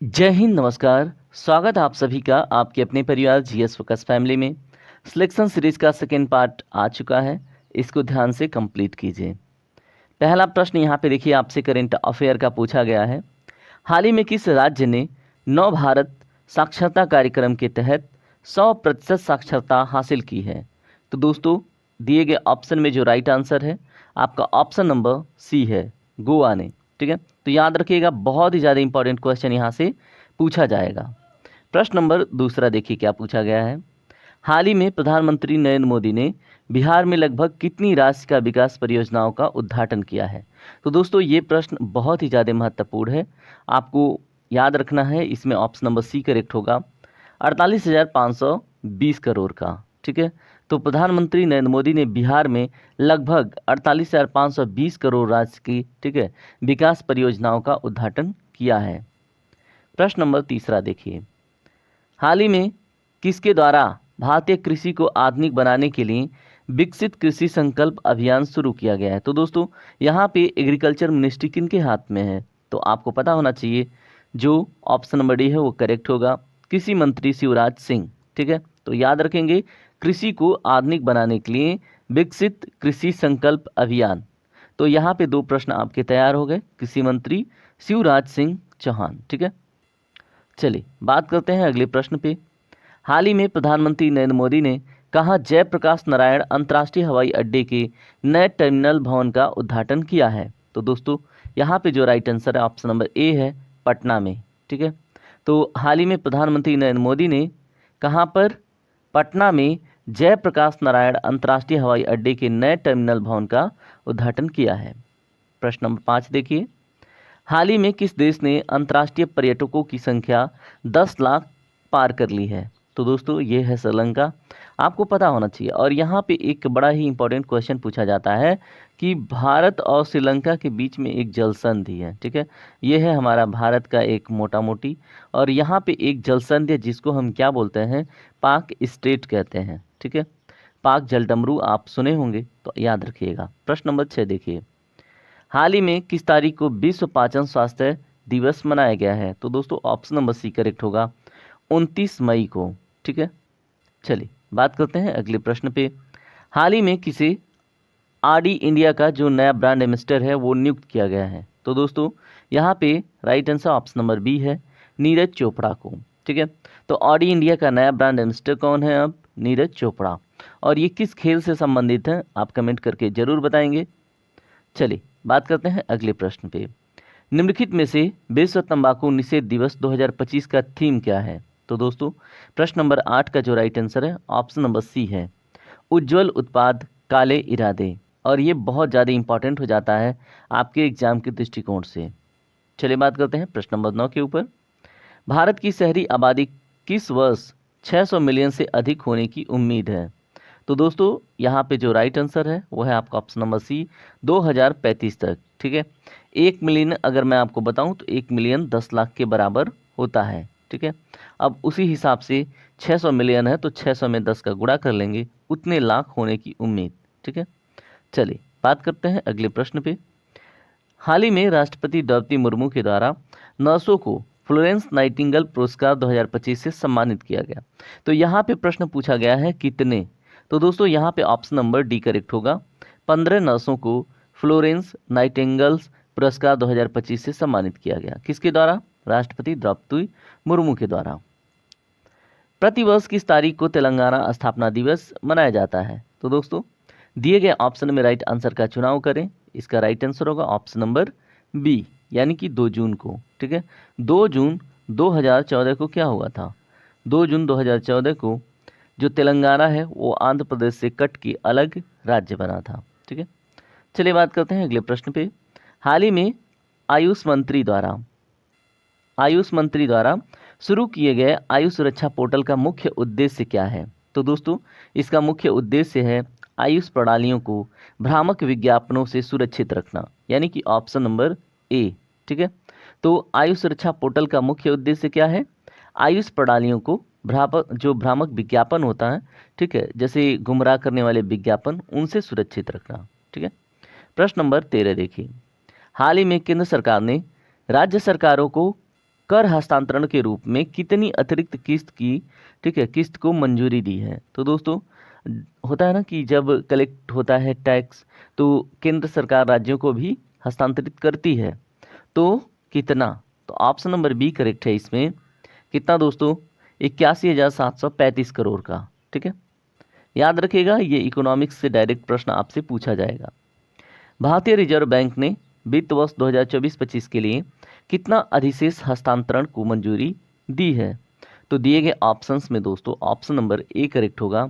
जय हिंद, नमस्कार। स्वागत है आप सभी का आपके अपने परिवार जीएस फोकस फैमिली में। सिलेक्शन सीरीज का सेकेंड पार्ट आ चुका है, इसको ध्यान से कंप्लीट कीजिए। पहला प्रश्न यहाँ पे देखिए, आपसे करंट अफेयर का पूछा गया है। हाल ही में किस राज्य ने नव भारत साक्षरता कार्यक्रम के तहत 100% साक्षरता हासिल की है? तो दोस्तों, दिए गए ऑप्शन में जो राइट आंसर है आपका ऑप्शन नंबर सी है, गोवा ने। ठीक है, तो याद रखिएगा, बहुत ही ज़्यादा इंपॉर्टेंट क्वेश्चन यहाँ से पूछा जाएगा। प्रश्न नंबर दूसरा देखिए क्या पूछा गया है। हाल ही में प्रधानमंत्री नरेंद्र मोदी ने बिहार में लगभग कितनी राशि का विकास परियोजनाओं का उद्घाटन किया है? तो दोस्तों, ये प्रश्न बहुत ही ज़्यादा महत्वपूर्ण है, आपको याद रखना है। इसमें ऑप्शन नंबर सी करेक्ट होगा, 48,520 करोड़ का। ठीक है, तो प्रधानमंत्री नरेंद्र मोदी ने बिहार में लगभग 48,520 करोड़ राशि की, ठीक है, विकास परियोजनाओं का उद्घाटन किया है। प्रश्न नंबर तीसरा देखिए, हाल ही में किसके द्वारा भारतीय कृषि को आधुनिक बनाने के लिए विकसित कृषि संकल्प अभियान शुरू किया गया है? तो दोस्तों, यहाँ पे एग्रीकल्चर मिनिस्ट्री किनके हाथ में है? तो आपको पता होना चाहिए, जो ऑप्शन नंबर डी है वो करेक्ट होगा, कृषि मंत्री शिवराज सिंह। ठीक है, तो याद रखेंगे, कृषि को आधुनिक बनाने के लिए विकसित कृषि संकल्प अभियान। तो यहाँ पे दो प्रश्न आपके तैयार हो गए, कृषि मंत्री शिवराज सिंह चौहान। ठीक है, चलिए बात करते हैं अगले प्रश्न पे। हाल ही में प्रधानमंत्री नरेंद्र मोदी ने कहाँ जयप्रकाश नारायण अंतर्राष्ट्रीय हवाई अड्डे के नए टर्मिनल भवन का उद्घाटन किया है? तो दोस्तों, यहाँ पे जो राइट आंसर है ऑप्शन नंबर ए है, पटना में। ठीक है, तो हाल ही में प्रधानमंत्री नरेंद्र मोदी ने कहाँ पर? पटना में जयप्रकाश नारायण अंतर्राष्ट्रीय हवाई अड्डे के नए टर्मिनल भवन का उद्घाटन किया है। प्रश्न नंबर 5 देखिए, हाल ही में किस देश ने अंतर्राष्ट्रीय पर्यटकों की संख्या 10 लाख पार कर ली है? तो दोस्तों, ये है श्रीलंका। आपको पता होना चाहिए, और यहाँ पे एक बड़ा ही इंपॉर्टेंट क्वेश्चन पूछा जाता है कि भारत और श्रीलंका के बीच में एक जल संधि है। ठीक है, ये है हमारा भारत का एक मोटा मोटी, और यहाँ पे एक जल संधि है जिसको हम क्या बोलते हैं? पाक स्टेट कहते हैं। ठीक है, पाक जलडमरू आप सुने होंगे, तो याद रखिएगा। प्रश्न नंबर 6 देखिए, हाल ही में किस तारीख को विश्व पाचन स्वास्थ्य दिवस मनाया गया है? तो दोस्तों, ऑप्शन नंबर सी करेक्ट होगा, 29 मई को। ठीक है, चलिए बात करते हैं अगले प्रश्न पे। हाल ही में किसे आरडी इंडिया का जो नया ब्रांड एम्बेसडर है वो नियुक्त किया गया है? तो दोस्तों, यहाँ पे right answer option number B है, नीरज चोपड़ा को। ठीक है, तो आरडी इंडिया का नया ब्रांड एम्बेसडर कौन है अब? नीरज चोपड़ा। और ये किस खेल से संबंधित है? आप कमेंट करके जरूर बताएंगे। चलिए बात करते हैं अगले प्रश्न पे। निम्नलिखित में से विश्व तंबाकू निषेध दिवस 2025 का थीम क्या है? तो दोस्तों, प्रश्न नंबर 8 का जो राइट आंसर है ऑप्शन नंबर सी है, उज्जवल उत्पाद काले इरादे। और ये बहुत ज़्यादा इंपॉर्टेंट हो जाता है आपके एग्जाम के दृष्टिकोण से। चलिए बात करते हैं प्रश्न नंबर 9 के ऊपर। भारत की शहरी आबादी किस वर्ष 600 मिलियन से अधिक होने की उम्मीद है? तो दोस्तों, यहाँ पे जो राइट आंसर है वो है आपका ऑप्शन नंबर सी, 2035 तक। ठीक है, 1 मिलियन अगर मैं आपको बताऊं तो 1 मिलियन 10 लाख के बराबर होता है। ठीक है, अब उसी हिसाब से 600 मिलियन है तो 600 में 10 का गुणा कर लेंगे, उतने लाख होने की उम्मीद। ठीक है, चलिए बात करते हैं अगले प्रश्न पे। हाल ही में राष्ट्रपति द्रौपदी मुर्मू के द्वारा नर्सों को फ्लोरेंस नाइटिंगेल पुरस्कार 2025 से सम्मानित किया गया। तो यहाँ पे प्रश्न पूछा गया है कितने? तो दोस्तों, यहाँ पे ऑप्शन नंबर डी करेक्ट होगा, 15 नर्सों को फ्लोरेंस नाइटिंगेल्स पुरस्कार 2025 से सम्मानित किया गया। किसके द्वारा? राष्ट्रपति द्रौपदी मुर्मू के द्वारा। प्रतिवर्ष किस तारीख को तेलंगाना स्थापना दिवस मनाया जाता है? तो दोस्तों, दिए गए ऑप्शन में राइट आंसर का चुनाव करें। इसका राइट आंसर होगा ऑप्शन नंबर बी, यानी कि 2 जून को। ठीक है, 2 जून 2014 को क्या हुआ था? 2 जून 2014 को जो तेलंगाना है वो आंध्र प्रदेश से कट के अलग राज्य बना था। ठीक है, चलिए बात करते हैं अगले प्रश्न पे। हाल ही में आयुष मंत्री द्वारा शुरू किए गए आयुष सुरक्षा पोर्टल का मुख्य उद्देश्य क्या है? तो दोस्तों, इसका मुख्य उद्देश्य है आयुष प्रणालियों को भ्रामक विज्ञापनों से सुरक्षित रखना, यानी कि ऑप्शन नंबर ए। ठीक है, तो आयुष सुरक्षा पोर्टल का मुख्य उद्देश्य क्या है? आयुष प्रणालियों को जो भ्रामक विज्ञापन होता है, ठीक है, जैसे गुमराह करने वाले विज्ञापन, उनसे सुरक्षित रखना। ठीक है, प्रश्न नंबर 13 देखिए, हाल ही में केंद्र सरकार ने राज्य सरकारों को कर हस्तांतरण के रूप में कितनी अतिरिक्त किस्त की, ठीक है, किस्त को मंजूरी दी है। तो दोस्तों होता है ना कि जब कलेक्ट होता है टैक्स तो केंद्र सरकार राज्यों को भी हस्तांतरित करती है, तो कितना? तो ऑप्शन नंबर बी करेक्ट है इसमें। कितना दोस्तों? 81,735 करोड़ का। ठीक है, याद रखिएगा, ये इकोनॉमिक्स से डायरेक्ट प्रश्न आपसे पूछा जाएगा। भारतीय रिजर्व बैंक ने वित्त वर्ष 2024-25 के लिए कितना अधिशेष हस्तांतरण को मंजूरी दी है? तो दिए गए ऑप्शंस में दोस्तों ऑप्शन नंबर ए करेक्ट होगा,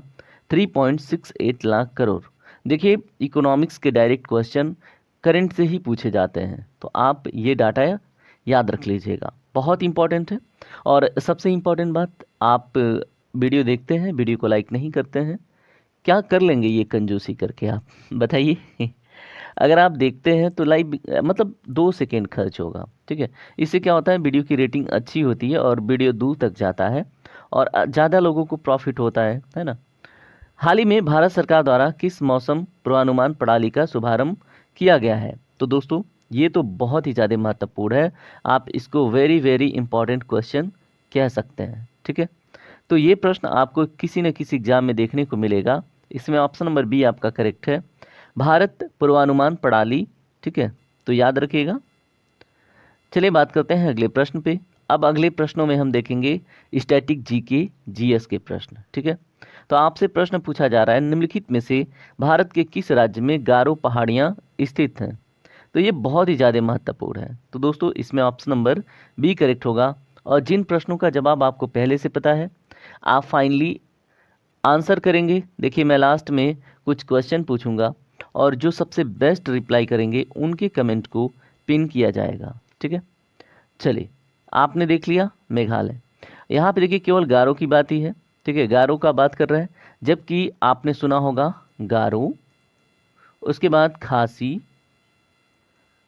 3.68 लाख करोड़। देखिए, इकोनॉमिक्स के डायरेक्ट क्वेश्चन करंट से ही पूछे जाते हैं, तो आप ये डाटा याद रख लीजिएगा, बहुत इंपॉर्टेंट है। और सबसे इम्पॉर्टेंट बात, आप वीडियो देखते हैं, वीडियो को लाइक नहीं करते हैं, क्या कर लेंगे ये कंजूसी करके, आप बताइए। अगर आप देखते हैं तो लाइव मतलब 2 सेकेंड खर्च होगा। ठीक है, इससे क्या होता है, वीडियो की रेटिंग अच्छी होती है और वीडियो दूर तक जाता है और ज़्यादा लोगों को प्रॉफिट होता है ना। हाल ही में भारत सरकार द्वारा किस मौसम पूर्वानुमान प्रणाली का शुभारंभ किया गया है? तो दोस्तों ये तो बहुत ही ज़्यादा महत्वपूर्ण है, आप इसको वेरी वेरी इंपॉर्टेंट क्वेश्चन कह सकते हैं। ठीक है, तो ये प्रश्न आपको किसी न किसी एग्जाम में देखने को मिलेगा। इसमें ऑप्शन नंबर बी आपका करेक्ट है, भारत पूर्वानुमान प्रणाली। ठीक है, तो याद रखिएगा। चलिए बात करते हैं अगले प्रश्न पे। अब अगले प्रश्नों में हम देखेंगे स्टैटिक जीके जीएस के प्रश्न। ठीक है, तो आपसे प्रश्न पूछा जा रहा है, निम्नलिखित में से भारत के किस राज्य में गारो पहाड़ियाँ स्थित हैं? तो ये बहुत ही ज़्यादा महत्वपूर्ण है। तो दोस्तों इसमें ऑप्शन नंबर बी करेक्ट होगा। और जिन प्रश्नों का जवाब आपको पहले से पता है, आप फाइनली आंसर करेंगे। देखिए, मैं लास्ट में कुछ क्वेश्चन पूछूंगा और जो सबसे बेस्ट रिप्लाई करेंगे उनके कमेंट को पिन किया जाएगा। ठीक है, चलिए आपने देख लिया मेघालय। यहाँ पे देखिए केवल गारो की बात ही है। ठीक है, गारो का बात कर रहे हैं, जबकि आपने सुना होगा गारो, उसके बाद खासी,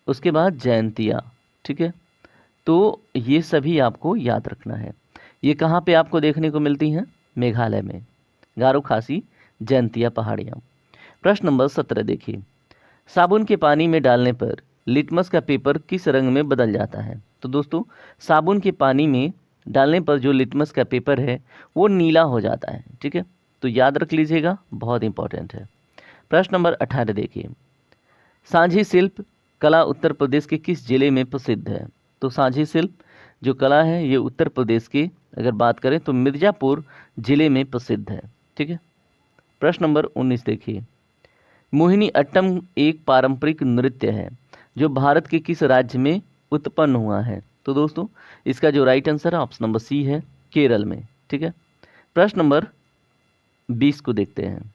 उसके बाद जैंतिया। ठीक है, तो ये सभी आपको याद रखना है। ये कहाँ पे आपको देखने को मिलती हैं? मेघालय में, गारो, खासी, जैंतिया पहाड़ियाँ। प्रश्न नंबर 17 देखिए, साबुन के पानी में डालने पर लिटमस का पेपर किस रंग में बदल जाता है? तो दोस्तों साबुन के पानी में डालने पर जो लिटमस का पेपर है वो नीला हो जाता है। ठीक है, तो याद रख लीजिएगा, बहुत इंपॉर्टेंट है। प्रश्न नंबर 18 देखिए, सांझी शिल्प कला उत्तर प्रदेश के किस जिले में प्रसिद्ध है? तो सांझी शिल्प जो कला है ये उत्तर प्रदेश के अगर बात करें तो मिर्ज़ापुर जिले में प्रसिद्ध है। ठीक है, प्रश्न नंबर 19 देखिए, मोहिनी अट्टम एक पारंपरिक नृत्य है जो भारत के किस राज्य में उत्पन्न हुआ है? तो दोस्तों इसका जो राइट आंसर है ऑप्शन नंबर सी है, केरल में। ठीक है, प्रश्न नंबर 20 को देखते हैं,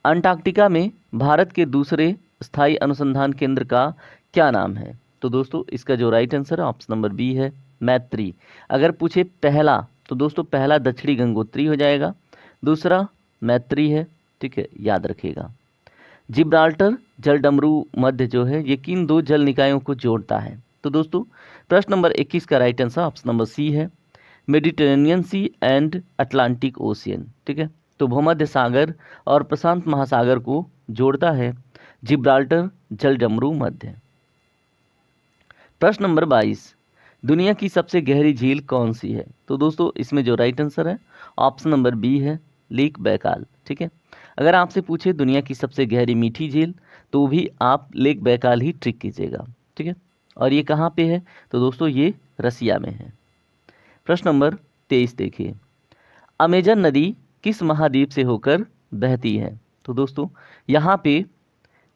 अंटार्कटिका में भारत के दूसरे स्थायी अनुसंधान केंद्र का क्या नाम है? तो दोस्तों इसका जो राइट आंसर है ऑप्शन नंबर बी है, मैत्री। अगर पूछे पहला, तो दोस्तों पहला दक्षिणी गंगोत्री हो जाएगा, दूसरा मैत्री है। ठीक है, याद रखिएगा। जिब्राल्टर जलडमरू मध्य जो है ये किन 2 जल निकायों को जोड़ता है? तो दोस्तों प्रश्न नंबर 21 का right answer option number C है, Mediterranean sea and Atlantic ocean. ठीक है, तो भूमध्य सागर और प्रशांत महासागर को जोड़ता है जिब्राल्टर जलडमरू मध्य। प्रश्न नंबर 22, दुनिया की सबसे गहरी झील कौन सी है? तो दोस्तों इसमें जो राइट आंसर है ऑप्शन नंबर बी है, लेक बैकाल। ठीक है, अगर आपसे पूछे दुनिया की सबसे गहरी मीठी झील तो भी आप लेक बैकाल ही ट्रिक कीजिएगा। ठीक है, और ये कहाँ पे है? तो दोस्तों ये रसिया में है। प्रश्न नंबर 23 देखिए, अमेजन नदी किस महाद्वीप से होकर बहती है? तो दोस्तों यहाँ पे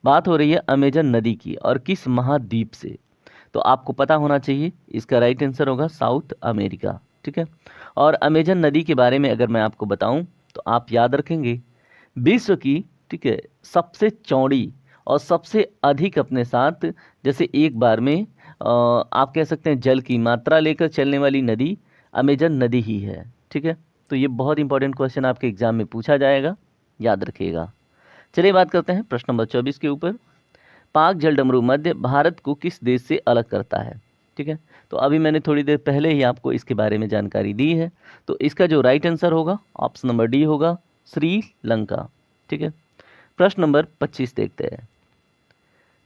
बात हो रही है अमेजन नदी की और किस महाद्वीप से, तो आपको पता होना चाहिए, इसका राइट आंसर होगा साउथ अमेरिका। ठीक है, और अमेजन नदी के बारे में अगर मैं आपको बताऊं तो आप याद रखेंगे विश्व की, ठीक है, सबसे चौड़ी और सबसे अधिक अपने साथ जैसे एक बार में आप कह सकते हैं जल की मात्रा लेकर चलने वाली नदी अमेजन नदी ही है। ठीक है, तो ये बहुत इंपॉर्टेंट क्वेश्चन आपके एग्जाम में पूछा जाएगा, याद रखिएगा। चलिए बात करते हैं प्रश्न नंबर 24 के ऊपर, पाक जलडमरू मध्य भारत को किस देश से अलग करता है? ठीक है, तो अभी मैंने थोड़ी देर पहले ही आपको इसके बारे में जानकारी दी है, तो इसका जो राइट आंसर होगा ऑप्शन नंबर डी होगा, श्रीलंका। ठीक है, प्रश्न नंबर 25 देखते हैं,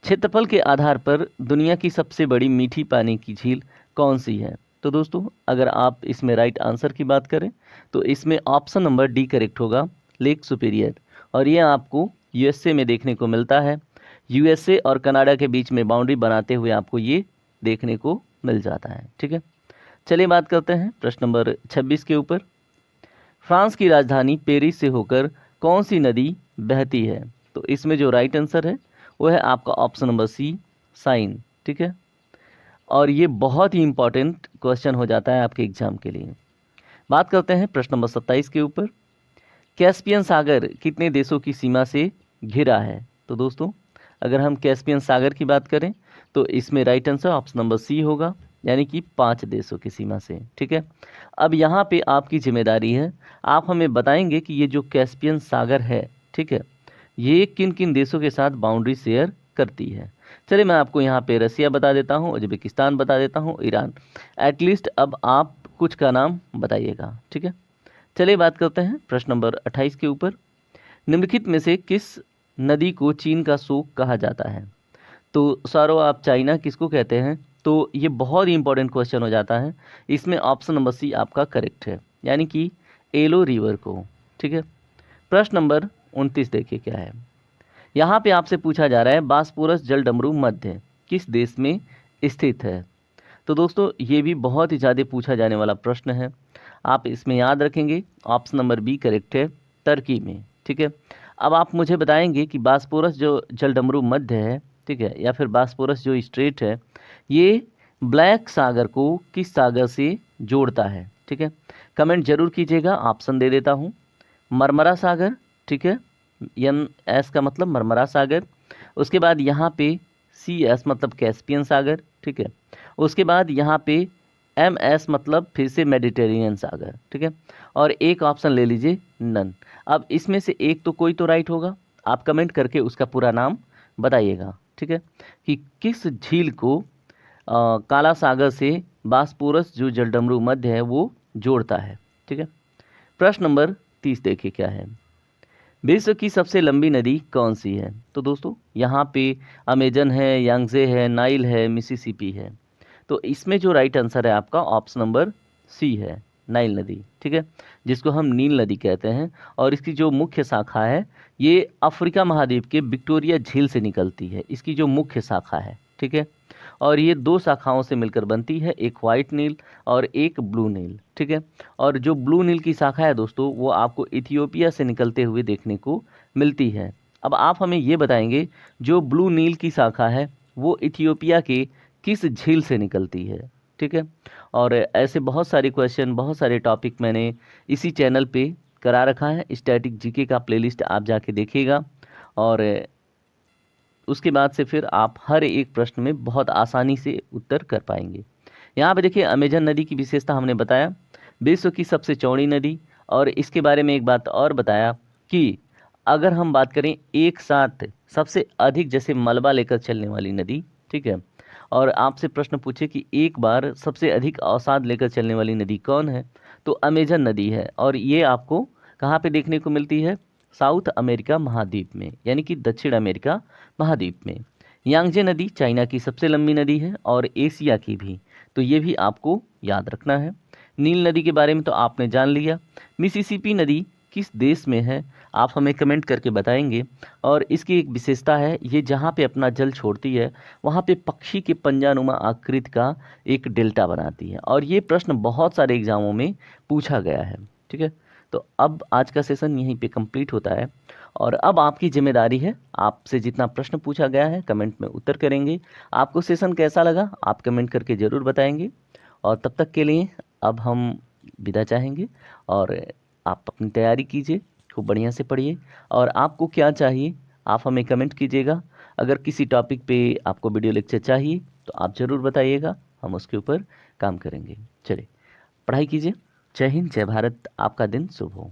क्षेत्रफल के आधार पर दुनिया की सबसे बड़ी मीठी पानी की झील कौन सी है? तो दोस्तों अगर आप इसमें राइट आंसर की बात करें तो इसमें ऑप्शन नंबर डी करेक्ट होगा, लेक सुपीरियर। और ये आपको यूएसए में देखने को मिलता है। यूएसए और कनाडा के बीच में बाउंड्री बनाते हुए आपको ये देखने को मिल जाता है। ठीक है, चलिए बात करते हैं प्रश्न नंबर 26 के ऊपर। फ्रांस की राजधानी पेरिस से होकर कौन सी नदी बहती है? तो इसमें जो राइट आंसर है वो है आपका ऑप्शन नंबर सी, साइन। ठीक है, और ये बहुत ही इंपॉर्टेंट क्वेश्चन हो जाता है आपके एग्जाम के लिए। बात करते हैं प्रश्न नंबर 27 के ऊपर। कैस्पियन सागर कितने देशों की सीमा से घिरा है? तो दोस्तों अगर हम कैस्पियन सागर की बात करें तो इसमें right answer option number C होगा, यानी कि 5 देशों की सीमा से। ठीक है, अब यहाँ पे आपकी जिम्मेदारी है, आप हमें बताएंगे कि ये जो कैस्पियन सागर है, ठीक है, ये किन किन देशों के साथ बाउंड्री शेयर करती है। चलिए मैं आपको यहाँ पे रसिया बता देता हूँ, उज्बेकिस्तान बता देता हूँ, ईरान। एटलीस्ट अब आप कुछ का नाम बताइएगा। ठीक है, चलिए बात करते हैं प्रश्न नंबर 28 के ऊपर। निम्नलिखित में से किस नदी को चीन का शोक कहा जाता है? तो सारो आप चाइना किसको कहते हैं? तो ये बहुत ही इंपॉर्टेंट क्वेश्चन हो जाता है। इसमें ऑप्शन नंबर सी आपका करेक्ट है, यानी कि एलो रिवर को। ठीक है, प्रश्न नंबर 29 देखिए क्या है। यहाँ पे आपसे पूछा जा रहा है बास्पोरस जलडमरू मध्य किस देश में स्थित है? तो दोस्तों ये भी बहुत ही ज़्यादा पूछा जाने वाला प्रश्न है। आप इसमें याद रखेंगे ऑप्शन नंबर बी करेक्ट है, टर्की में। ठीक है, अब आप मुझे बताएंगे कि बास्पोरस जो जलडमरू मध्य है, ठीक है, या फिर बास्पोरस जो स्ट्रेट है, ये ब्लैक सागर को किस सागर से जोड़ता है? ठीक है, कमेंट जरूर कीजिएगा, ऑप्शन दे देता हूँ। मरमरा सागर, ठीक है, एम एस का मतलब मरमरा सागर। उसके बाद यहाँ पे सी एस मतलब कैस्पियन सागर। ठीक है, उसके बाद यहाँ पे एम एस मतलब फिर से मेडिटेरेनियन सागर। ठीक है, और एक ऑप्शन ले लीजिए नन। अब इसमें से एक तो कोई तो राइट होगा, आप कमेंट करके उसका पूरा नाम बताइएगा। ठीक है, कि किस झील को काला सागर से बास्पोरस जो जलडमरू मध्य है वो जोड़ता है। ठीक है, प्रश्न नंबर 30 देखिए क्या है। विश्व की सबसे लंबी नदी कौन सी है? तो दोस्तों यहाँ पे अमेजन है, यांगजे है, नाइल है, मिसिसिपी है। तो इसमें जो राइट आंसर है आपका ऑप्शन नंबर सी है, नाइल नदी। ठीक है, जिसको हम नील नदी कहते हैं, और इसकी जो मुख्य शाखा है ये अफ्रीका महाद्वीप के विक्टोरिया झील से निकलती है, इसकी जो मुख्य शाखा है। ठीक है, और ये 2 शाखाओं से मिलकर बनती है, एक वाइट नील और एक ब्लू नील। ठीक है, और जो ब्लू नील की शाखा है दोस्तों वो आपको इथियोपिया से निकलते हुए देखने को मिलती है। अब आप हमें ये बताएंगे जो ब्लू नील की शाखा है वो इथियोपिया के किस झील से निकलती है? ठीक है, और ऐसे बहुत सारे क्वेश्चन, बहुत सारे टॉपिक मैंने इसी चैनल पे करा रखा है। स्टैटिक जीके का प्लेलिस्ट आप जाके देखिएगा, और उसके बाद से फिर आप हर एक प्रश्न में बहुत आसानी से उत्तर कर पाएंगे। यहाँ पे देखिए अमेजन नदी की विशेषता हमने बताया, विश्व की सबसे चौड़ी नदी। और इसके बारे में एक बात और बताया कि अगर हम बात करें एक साथ सबसे अधिक जैसे मलबा लेकर चलने वाली नदी, ठीक है, और आपसे प्रश्न पूछे कि एक बार सबसे अधिक अवसाद लेकर चलने वाली नदी कौन है, तो अमेजन नदी है। और ये आपको कहाँ पे देखने को मिलती है? साउथ अमेरिका महाद्वीप में, यानी कि दक्षिण अमेरिका महाद्वीप में। यांगजे नदी चाइना की सबसे लंबी नदी है और एशिया की भी, तो ये भी आपको याद रखना है। नील नदी के बारे में तो आपने जान लिया। मिसिसिपी नदी किस देश में है? आप हमें कमेंट करके बताएंगे। और इसकी एक विशेषता है, ये जहाँ पे अपना जल छोड़ती है वहाँ पे पक्षी के पंजानुमा आकृति का एक डेल्टा बनाती है, और ये प्रश्न बहुत सारे एग्जामों में पूछा गया है। ठीक है, तो अब आज का सेशन यहीं पे कंप्लीट होता है, और अब आपकी जिम्मेदारी है, आपसे जितना प्रश्न पूछा गया है कमेंट में उत्तर करेंगे। आपको सेशन कैसा लगा आप कमेंट करके ज़रूर बताएंगे। और तब तक के लिए अब हम विदा चाहेंगे, और आप अपनी तैयारी कीजिए, खूब बढ़िया से पढ़िए। और आपको क्या चाहिए आप हमें कमेंट कीजिएगा। अगर किसी टॉपिक पे आपको वीडियो लेक्चर चाहिए तो आप ज़रूर बताइएगा, हम उसके ऊपर काम करेंगे। चलिए पढ़ाई कीजिए। जय हिंद, जय भारत, आपका दिन शुभ हो।